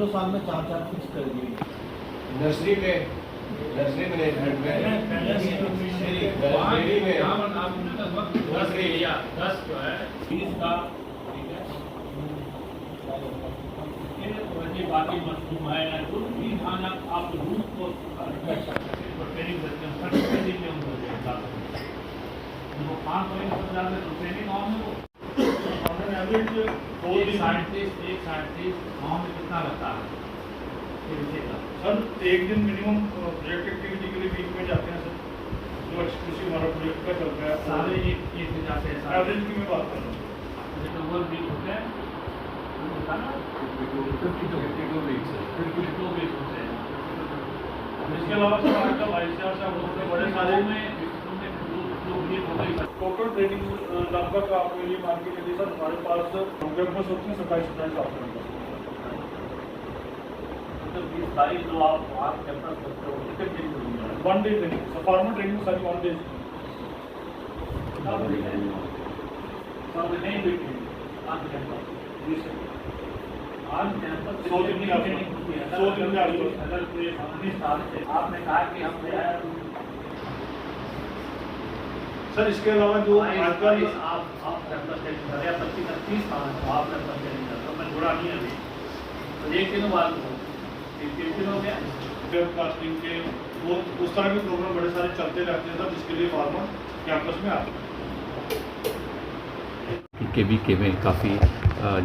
2 साल में 4 फिक्स कर दिए। नर्सरी मैनेजमेंट में डेयरी में 10 जो है 20 का, ठीक है, बाकी मशरूम है या जो भी खाना आप रूम को ट्रेनिंग करते हैं, ट्रेनिंग में उनको काम करेंगे सब ज़्यादा तो ट्रेनिंग गाँव में एक साइंटिस्ट गाँव में कितना लगता है सर? एक दिन मिनिमम प्रोजेक्ट एक्टिविटी के लिए वीक में जाते हैं सर, जो एक्सक्लूसिव हमारा प्रोजेक्ट का चलता है सारे एक दिन जाते हैं, एवरेज की मैं बात कर रहा हूँ। ओवर वीक होते हैं, होता ना 52 वीक्स है। 52 वीक होते हैं। इसके अलावा सर आजकल लाइसेंस है, उसमें बड़े सारे टोटल ट्रेनिंग लगभग आपके लिए मान के चलिए सर, हमारे पास कैंपस होते हैं 27 आपके पास। तो 20 तारीख जो आप कैंपस करते हो कितने दिन में? 1 डे ट्रेनिंग, फॉर्मल ट्रेनिंग सारी 1 डे। सब नहीं हुई आज कैंपस, आज कैंपस 100 दिन की ट्रेनिंग होती है। 100 दिन की अगर कोई 19 साल से आपने कहा कि हम जो है सर, इसके अलावा जो आजकल आप कैंपस ट्रेनिंग कर रहे हैं, 25-30 साल तो आप कैंपस ट्रेनिंग कर रहे हो, मैं जुड़ा नहीं अभी तो 1 दिन बाद हो 1 दिन हो गया कास्टिंग के वो उस तरह के प्रोग्राम बड़े सारे चलते रहते हैं सर, जिसके लिए फार्मर कैंपस में आते हैं। के में काफ़ी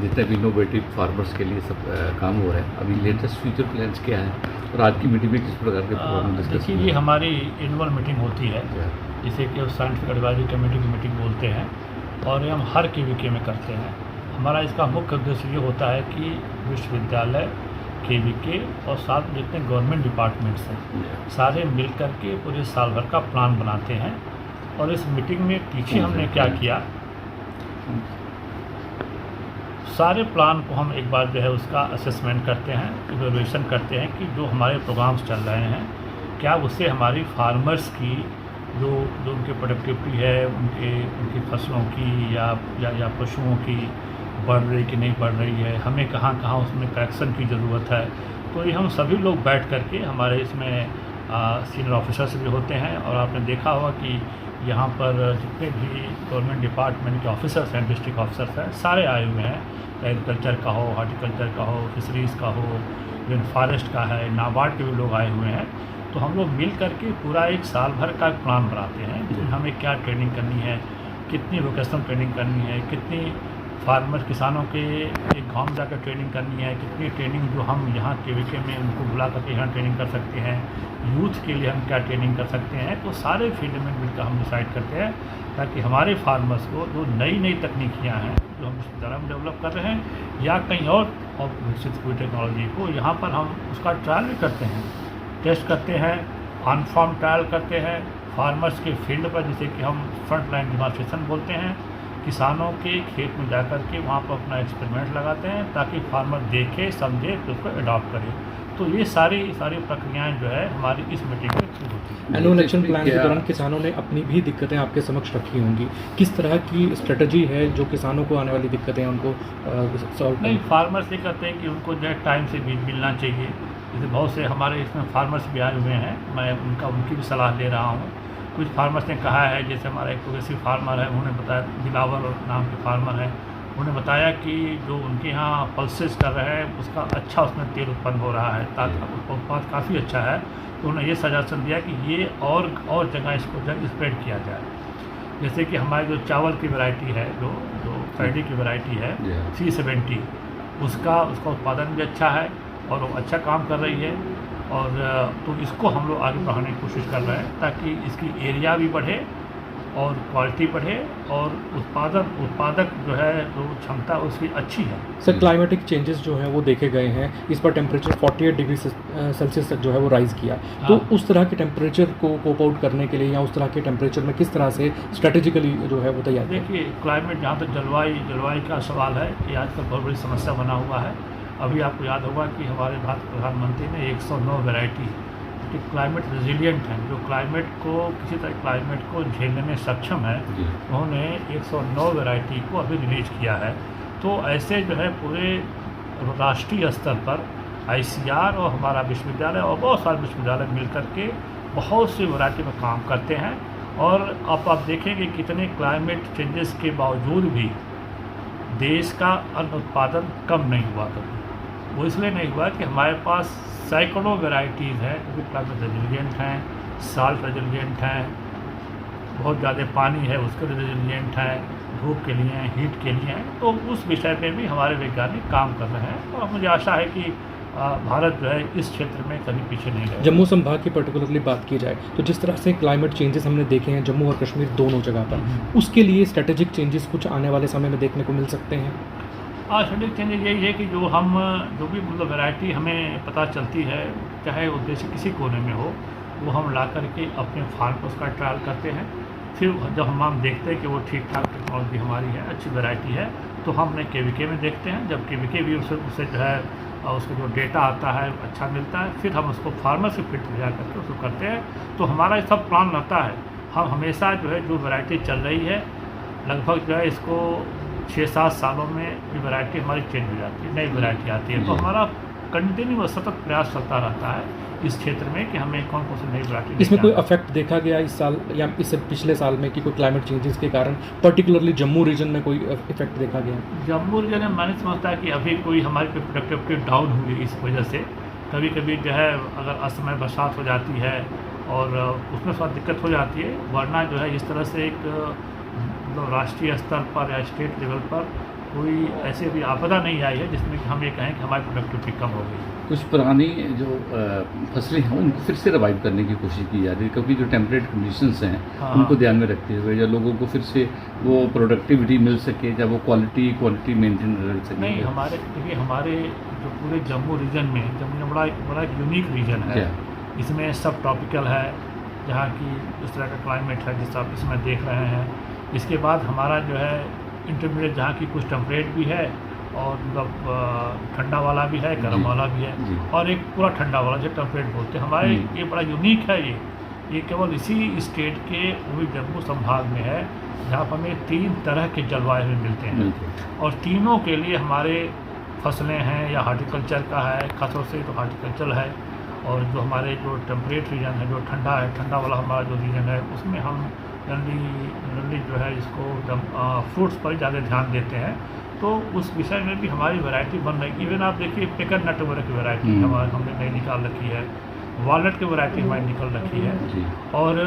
जितने भी इनोवेटिव फार्मर्स के लिए सब काम हो रहा है। अभी लेटेस्ट फ्यूचर प्लान्स क्या है और आज की मीटिंग में किस प्रकार के प्रोग्राम डिस्कस? देखिए, ये हमारी एनुअल मीटिंग होती है जिसे कि साइंटिफिक एडवाइजरी कमेटी की मीटिंग बोलते हैं और ये हम हर KVK में करते हैं। हमारा इसका मुख्य उद्देश्य ये होता है कि विश्वविद्यालय, KVK और साथ जितने गवर्नमेंट डिपार्टमेंट्स हैं सारे मिल कर के पूरे साल भर का प्लान बनाते हैं। और इस मीटिंग में पीछे हमने क्या किया, सारे प्लान को हम एक बार जो है उसका असेसमेंट करते हैं, इवैल्यूएशन करते हैं कि जो हमारे प्रोग्राम्स चल रहे हैं क्या उससे हमारी फार्मर्स की जो उनकी प्रोडक्टिविटी है, उनकी फसलों की या पशुओं की बढ़ रही कि नहीं बढ़ रही है, हमें कहाँ उसमें करेक्शन की ज़रूरत है। तो ये हम सभी लोग बैठ करके, हमारे इसमें सीनियर ऑफिसर्स भी होते हैं और आपने देखा होगा कि यहाँ पर जितने भी गवर्नमेंट डिपार्टमेंट के ऑफिसर्स हैं, डिस्ट्रिक्ट ऑफिसर्स हैं, सारे आए हुए हैं। एग्रीकल्चर का हो, हॉर्टिकल्चर का हो, फिशरीज़ का हो, इवन फॉरेस्ट का है, नाबार्ड के भी लोग आए हुए हैं। तो हम लोग मिल करके पूरा एक साल भर का प्लान बनाते हैं कि हमें क्या ट्रेनिंग करनी है, कितनी वोकेशनल ट्रेनिंग करनी है, कितनी फार्मर किसानों के एक गाँव में जाकर ट्रेनिंग करनी है, कितनी ट्रेनिंग जो हम यहाँ KVK में उनको बुला करके यहाँ ट्रेनिंग कर सकते हैं, यूथ के लिए हम क्या ट्रेनिंग कर सकते हैं। तो सारे फील्ड में मिलकर हम डिसाइड करते हैं ताकि हमारे फार्मर्स को जो नई तकनीकियाँ हैं जो हम विश्वविद्यालय में डेवलप कर रहे हैं या कहीं और विकसित हुई टेक्नोलॉजी को यहाँ पर हम उसका ट्रायल भी करते हैं, टेस्ट करते हैं, ऑन फार्म ट्रायल करते हैं फार्मर्स के फील्ड पर, जिसे कि हम फ्रंट लाइन डेमॉन्स्ट्रेशन बोलते हैं। किसानों के खेत में जाकर के वहाँ पर अपना एक्सपेरिमेंट लगाते हैं ताकि फार्मर देखे, समझे, तो उसको अडॉप्ट करे। तो ये सारी प्रक्रियाएं जो है हमारी इस मीटिंग में शुरू होती है। एनुअल एक्शन प्लान के दौरान किसानों ने अपनी भी दिक्कतें आपके समक्ष रखी होंगी, किस तरह की स्ट्रेटजी है जो किसानों को आने वाली दिक्कतें हैं उनको सॉल्व? नहीं, फार्मर्स ये कहते हैं कि उनको जो है टाइम से बीज मिलना चाहिए। जैसे बहुत से हमारे इसमें फार्मर्स भी आए हुए हैं, मैं उनकी भी सलाह ले रहा हूँ। कुछ फार्मर्स ने कहा है, जैसे हमारा एक प्रोग्रेसिव फार्मर है, उन्होंने बताया, दिलावर नाम के फार्मर हैं, उन्होंने बताया कि जो उनके यहाँ पल्सेस कर रहे हैं उसका अच्छा उसमें तेल उत्पन्न हो रहा है, उत्पाद काफ़ी अच्छा है। तो उन्होंने ये सजेशन दिया कि ये और जगह इसको स्प्रेड किया जाए। जैसे कि हमारी जो चावल की वैरायटी है, जो पैडी की वैरायटी है C70, उसका उत्पादन भी अच्छा है और वो अच्छा काम कर रही है। और तो इसको हम लोग आगे बढ़ाने की कोशिश कर रहे हैं ताकि इसकी एरिया भी बढ़े और क्वालिटी बढ़े और उत्पादक जो है जो क्षमता उसकी अच्छी है। सर, क्लाइमेटिक चेंजेस जो हैं वो देखे गए हैं, इस पर टेम्परेचर 48 डिग्री सेल्सियस तक जो है वो राइज़ किया। तो उस तरह के टेम्परेचर को कोप आउट करने के लिए या उस तरह के टेम्परेचर में किस तरह से स्ट्रेटेजिकली जो है वो तैयार? देखिए, क्लाइमेट जहाँ तक जलवायु का सवाल है, ये आजकल बहुत बड़ी समस्या बना हुआ है। अभी आपको याद होगा कि हमारे भारत प्रधानमंत्री ने 109 वैरायटी कि क्लाइमेट रेजिलिएंट हैं, जो क्लाइमेट को किसी तरह क्लाइमेट को झेलने में सक्षम है, उन्होंने 109 वैरायटी को अभी रिलीज किया है। तो ऐसे जो है पूरे राष्ट्रीय स्तर पर ICR और हमारा विश्वविद्यालय और बहुत सारे विश्वविद्यालय मिलकर के बहुत सी वैरायटी में काम करते हैं। और अब आप देखेंगे कितने क्लाइमेट चेंजेस के बावजूद भी देश का अन्न उत्पादन कम नहीं हुआ कभी। वो इसलिए नहीं हुआ कि हमारे पास सैकड़ों वैरायटीज़ हैं जो कि क्लाइमेट रेजिलिएंट हैं, साल्ट रेजिलिएंट हैं, बहुत ज़्यादा पानी है उसके लिए रेजिलिएंट है, धूप के लिए हैं, हीट के लिए हैं। तो उस विषय पे भी हमारे वैज्ञानिक काम कर रहे हैं और मुझे आशा है कि भारत जो है इस क्षेत्र में कभी पीछे नहीं रहेगा। जम्मू संभाग की पर्टिकुलरली बात की जाए तो जिस तरह से क्लाइमेट चेंजेस हमने देखे हैं जम्मू और कश्मीर दोनों जगह पर, उसके लिए स्ट्रेटेजिक चेंजेस कुछ आने वाले समय में देखने को मिल सकते हैं? स्ट्रेटेजिक चेंजेस यही है कि जो भी मतलब वैरायटी हमें पता चलती है, चाहे उद्देश्य किसी कोने में हो, वो हम ला करके अपने फार्म पर उसका ट्रायल करते हैं। फिर जब हम देखते हैं कि वो ठीक ठाक टेक्नोलॉजी हमारी है, अच्छी वैरायटी है, तो हम अपने KVK में देखते हैं। जब KVK भी उससे जो है उसका जो डेटा आता है अच्छा मिलता है, फिर हम उसको फार्मर से फिट ले जा करके उसको करते हैं। तो हमारा ये सब प्लान रहता है। हम हमेशा जो है जो वैरायटी चल रही है लगभग जो है इसको 6-7 सालों में ये वैरायटी हमारी चेंज हो जाती है, नई वैरायटी आती है। तो हमारा कंटिन्यू सतत प्रयास चलता रहता है इस क्षेत्र में कि हमें कौन कौन सी नई वैरायटी। इसमें कोई इफेक्ट देखा गया इस साल या इससे पिछले साल में कि कोई क्लाइमेट चेंजेस के कारण पर्टिकुलरली जम्मू रीजन में कोई इफेक्ट देखा गया? जम्मू रीजन में मैंने समझता है कि अभी कोई हमारी प्रोडक्टिविटी डाउन हुई इस वजह से। कभी कभी जो है अगर असमय बरसात हो जाती है और उसमें थोड़ा दिक्कत हो जाती है, वरना जो है इस तरह से एक मतलब राष्ट्रीय स्तर पर या स्टेट लेवल पर कोई ऐसे भी आपदा नहीं आई है जिसमें कि हम ये कहें कि हमारी प्रोडक्टिविटी कम हो गई। कुछ पुरानी जो फसलें हैं उनको फिर से रिवाइव करने की कोशिश की जा रही है, क्योंकि जो टेम्परेट कंडीशंस हैं उनको ध्यान में रखते हुए या लोगों को फिर से वो प्रोडक्टिविटी मिल सके, जब वो क्वालिटी मेंटेन रह सके। नहीं, हमारे जो पूरे जम्मू रीजन में, जम्मू बड़ा एक यूनिक रीजन है। इसमें सब ट्रॉपिकल है, जहाँ की इस तरह का क्लाइमेट है जिस आप इसमें देख रहे हैं। इसके बाद हमारा जो है इंटरमीडिएट जहाँ की कुछ टेम्परेट भी है और मतलब ठंडा वाला भी है, गर्म वाला भी है, और एक पूरा ठंडा वाला जो टेम्परेट बोलते हैं। हमारे ये बड़ा यूनिक है। ये केवल इसी स्टेट के वही जम्मू संभाग में है जहाँ पर हमें 3 तरह के जलवायु मिलते हैं और तीनों के लिए हमारे फसलें हैं या हार्टिकल्चर का है, खासतौर से तो हार्टिकल्चर है। और जो हमारे जो टेम्परेट रीजन है, जो ठंडा है, ठंडा वाला हमारा जो रीजन है, उसमें हम जनरली जो है इसको फ्रूट्स पर ज़्यादा ध्यान देते हैं। तो उस विषय में भी हमारी वैरायटी बन रही। इवन आप देखिए पेकर नट वगैरह की वैरायटी हमने नई निकाल रखी है, वॉलनट की वैरायटी हमारी निकल रखी है। और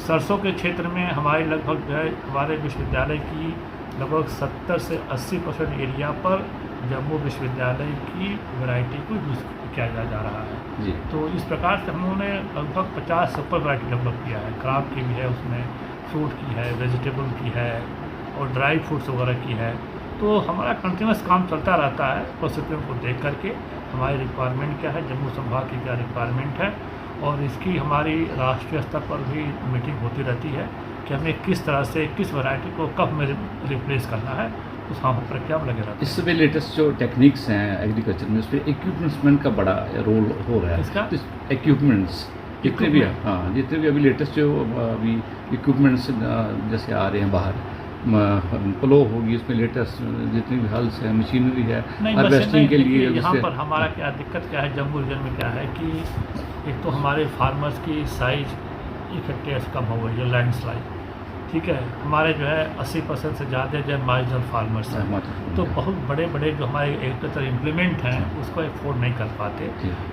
सरसों के क्षेत्र में हमारे लगभग जो है हमारे विश्वविद्यालय की लगभग 70 से 80% एरिया पर जम्मू विश्वविद्यालय की वैरायटी को यूज़ किया जा रहा है। तो इस प्रकार से हम लोगों ने लगभग 50 से ऊपर वैरायटी डेवलप किया है। क्रॉप की भी है, उसमें फ्रूट की है, वेजिटेबल की है और ड्राई फ्रूट्स वगैरह की है। तो हमारा कंटिन्यूस काम चलता रहता है परिस्थितियों को देख करके हमारी रिक्वायरमेंट क्या है, जम्मू संभाग की क्या रिक्वायरमेंट है, और इसकी हमारी राष्ट्रीय स्तर पर भी मीटिंग होती रहती है कि हमें किस तरह से किस वैरायटी को कब में रिप्लेस करना है, उस हम प्रक्रिया में लगे रहते हैं। इस समय लेटेस्ट जो टेक्निक्स हैं एग्रीकल्चर में, उस पर इक्विपमेंट्समेंट का बड़ा रोल हो रहा है। इसका इक्विपमेंट्स जितने भी अभी लेटेस्ट जो अभी इक्विपमेंट्स जैसे आ रहे हैं बाहर, प्लो होगी, उसमें लेटेस्ट जितनी भी हल्स है, मशीनरी है, हार्वेस्टिंग के लिए। यहाँ पर हमारा क्या दिक्कत क्या है जम्मू रीजन में, क्या है कि एक तो हमारे फार्मर्स की साइज इकट्ठे कम हो गई है, लैंडस्लाइड, ठीक है। हमारे जो है 80% से ज़्यादा जो मार्जिनल फार्मर्स हैं, तो बहुत बड़े बड़े जो हमारे एग्रीकल्चर इम्प्लीमेंट हैं उसको अफोर्ड नहीं कर पाते।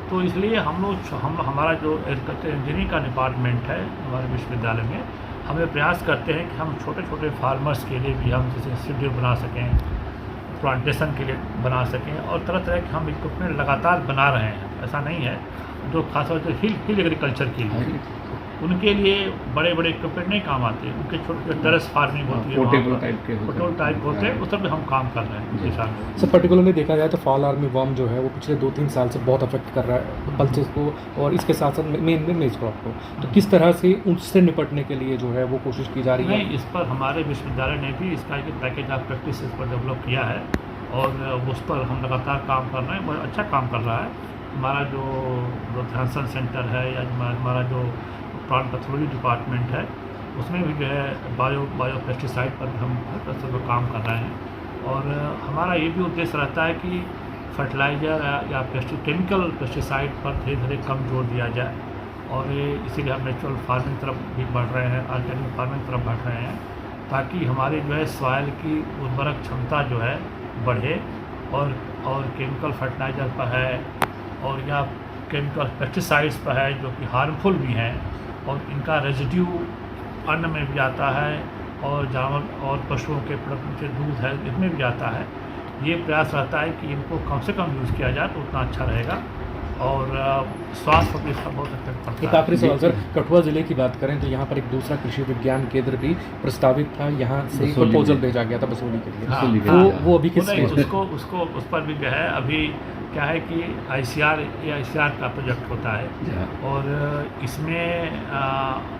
तो इसलिए हमारा जो एग्रीकल्चर इंजीनियरिंग का डिपार्टमेंट है हमारे विश्वविद्यालय में, हमें प्रयास करते हैं कि हम छोटे छोटे फार्मर्स के लिए भी हम जैसे शेड्यूल बना सकें, प्लांटेशन के लिए बना सकें, और तरह तरह के हम इक्विपमेंट लगातार बना रहे हैं। ऐसा नहीं है, जो खासतौर से हिल एग्रीकल्चर के लिए उनके लिए बड़े बड़े इक्विपमेंट नहीं काम आते, उनके छोटे छोटे टेरेस फार्मिंग होती है, पोर्टेबल टाइप होते हैं, उस पर भी हम काम कर रहे हैं किसान में। सर पर्टिकुलरली देखा जाए तो फॉल आर्मी वर्म जो है वो पिछले 2-3 साल से बहुत अफेक्ट कर रहा है पल्सेस को और इसके साथ साथ मेज क्रॉप को, तो किस तरह से उससे निपटने के लिए जो है वो कोशिश की जा रही है? नहीं, इस पर हमारे विश्वविद्यालय ने भी इसका एक पैकेज ऑफ प्रैक्टिस इस पर डेवलप किया है और उस पर हम लगातार काम कर रहे हैं, बहुत अच्छा काम कर रहा है। हमारा जो ध्यानचंद सेंटर है या हमारा जो प्लांट पैथोलॉजी डिपार्टमेंट है, उसमें भी जो है बायो पेस्टिसाइड पर हम काम कर रहे हैं। और हमारा ये भी उद्देश्य रहता है कि फर्टिलाइज़र या केमिकल पेस्टिसाइड पर धीरे धीरे कम जोर दिया जाए, और इसीलिए हम नेचुरल फार्मिंग तरफ भी बढ़ रहे हैं, ऑर्गेनिक फार्मिंग तरफ बढ़ रहे हैं, ताकि हमारी जो है सॉइल की उर्वरक क्षमता जो है बढ़े, और केमिकल फर्टिलाइज़र पर है और या केमिकल पेस्टिसाइड्स पर है जो कि हार्मफुल भी हैं, और इनका रेजिड्यू अन्न में भी आता है और जानवर और पशुओं के प्रोडक्ट से दूध है इसमें भी आता है। ये प्रयास रहता है कि इनको कम से कम यूज़ किया जाए तो उतना अच्छा रहेगा, और स्वास्थ्य पर इसका बहुत इफेक्ट एक पड़ता है। आखिरी सवाल सर, कठुआ जिले की बात करें तो यहाँ पर एक दूसरा कृषि विज्ञान केंद्र भी प्रस्तावित था, यहाँ से बसोली प्रपोजल में। भेजा गया था बसोली के लिए। हाँ, बसोली के हाँ, लिए। वो अभी किस नहीं, स्टेज पे? उसको उस पर भी जो है अभी क्या है कि ICR का प्रोजेक्ट होता है, हाँ। और इसमें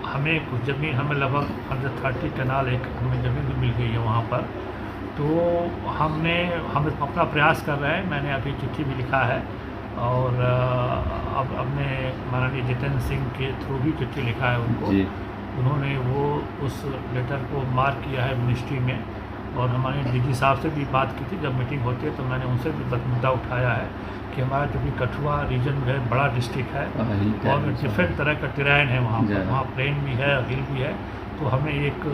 हमें कुछ ज़मीन, हमें लगभग 130 कनाल एक हमें ज़मीन भी मिल गई है वहाँ पर। तो हम अपना प्रयास कर रहे हैं, मैंने अभी चिट्ठी भी लिखा है, और अब अपने माननीय जितेंद्र सिंह के थ्रू भी चिट्ठी लिखा है उनको। जी। उन्होंने वो उस लेटर को मार्क किया है मिनिस्ट्री में, और हमारे DG साहब से भी बात की थी जब मीटिंग होती है, तो मैंने उनसे भी मुद्दा उठाया है कि हमारा जो भी कठुआ रीजन जो है बड़ा डिस्ट्रिक्ट है, हिल और डिफरेंट तरह का टेरेन है वहाँ पर, जी। वहाँ प्लेन भी है, हिल भी है, तो हमें एक